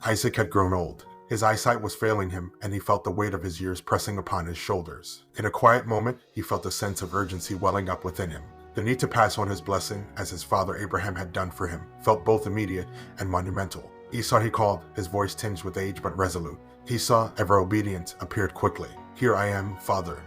Isaac had grown old. His eyesight was failing him, and he felt the weight of his years pressing upon his shoulders. In a quiet moment, he felt a sense of urgency welling up within him. The need to pass on his blessing, as his father Abraham had done for him, felt both immediate and monumental. Esau, he called, his voice tinged with age but resolute. Esau, ever obedient, appeared quickly. Here I am, father.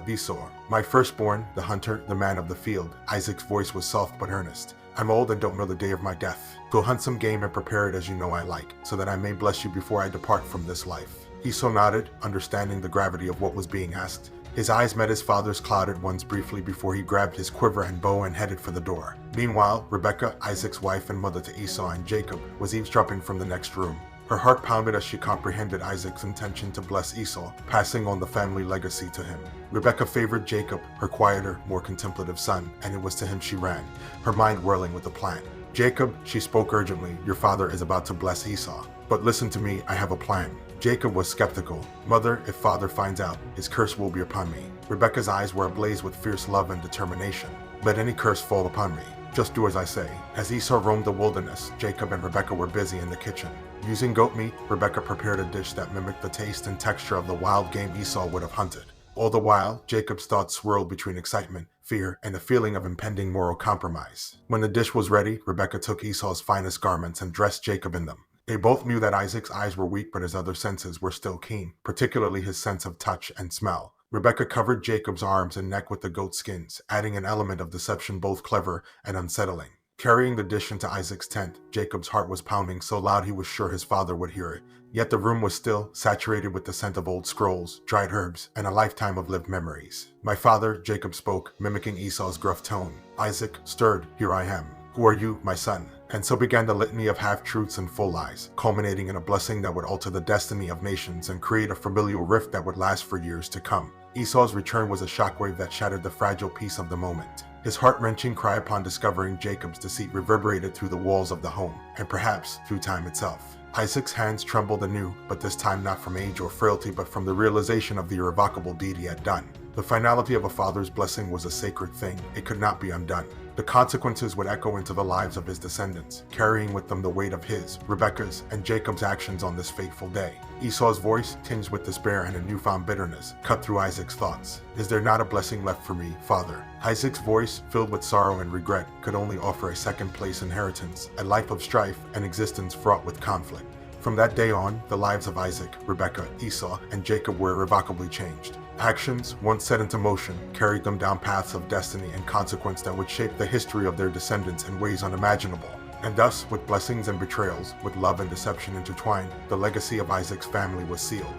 Esau, my firstborn, the hunter, the man of the field. Isaac's voice was soft but earnest. I'm old and don't know the day of my death. Go hunt some game and prepare it as you know I like, so that I may bless you before I depart from this life. Esau nodded, understanding the gravity of what was being asked. His eyes met his father's clouded ones briefly before he grabbed his quiver and bow and headed for the door. Meanwhile, Rebekah, Isaac's wife and mother to Esau and Jacob, was eavesdropping from the next room. Her heart pounded as she comprehended Isaac's intention to bless Esau, passing on the family legacy to him. Rebekah favored Jacob, her quieter, more contemplative son, and it was to him she ran, her mind whirling with a plan. Jacob, she spoke urgently, your father is about to bless Esau. But listen to me, I have a plan. Jacob was skeptical. Mother, if father finds out, his curse will be upon me. Rebekah's eyes were ablaze with fierce love and determination. Let any curse fall upon me. Just do as I say. As Esau roamed the wilderness, Jacob and Rebekah were busy in the kitchen. Using goat meat, Rebekah prepared a dish that mimicked the taste and texture of the wild game Esau would have hunted. All the while, Jacob's thoughts swirled between excitement, fear, and the feeling of impending moral compromise. When the dish was ready, Rebekah took Esau's finest garments and dressed Jacob in them. They both knew that Isaac's eyes were weak, but his other senses were still keen, particularly his sense of touch and smell. Rebekah covered Jacob's arms and neck with the goat skins, adding an element of deception both clever and unsettling. Carrying the dish into Isaac's tent, Jacob's heart was pounding so loud he was sure his father would hear it. Yet the room was still, saturated with the scent of old scrolls, dried herbs, and a lifetime of lived memories. My father, Jacob spoke, mimicking Esau's gruff tone. Isaac stirred, here I am. Who are you, my son? And so began the litany of half-truths and full lies, culminating in a blessing that would alter the destiny of nations and create a familial rift that would last for years to come. Esau's return was a shockwave that shattered the fragile peace of the moment. His heart-wrenching cry upon discovering Jacob's deceit reverberated through the walls of the home, and perhaps through time itself. Isaac's hands trembled anew, but this time not from age or frailty, but from the realization of the irrevocable deed he had done. The finality of a father's blessing was a sacred thing. It could not be undone. The consequences would echo into the lives of his descendants, carrying with them the weight of his, Rebekah's, and Jacob's actions on this fateful day. Esau's voice, tinged with despair and a newfound bitterness, cut through Isaac's thoughts. Is there not a blessing left for me, father? Isaac's voice, filled with sorrow and regret, could only offer a second-place inheritance, a life of strife, and existence fraught with conflict. From that day on, the lives of Isaac, Rebekah, Esau, and Jacob were irrevocably changed. Actions, once set into motion, carried them down paths of destiny and consequence that would shape the history of their descendants in ways unimaginable. And thus, with blessings and betrayals, with love and deception intertwined, the legacy of Isaac's family was sealed.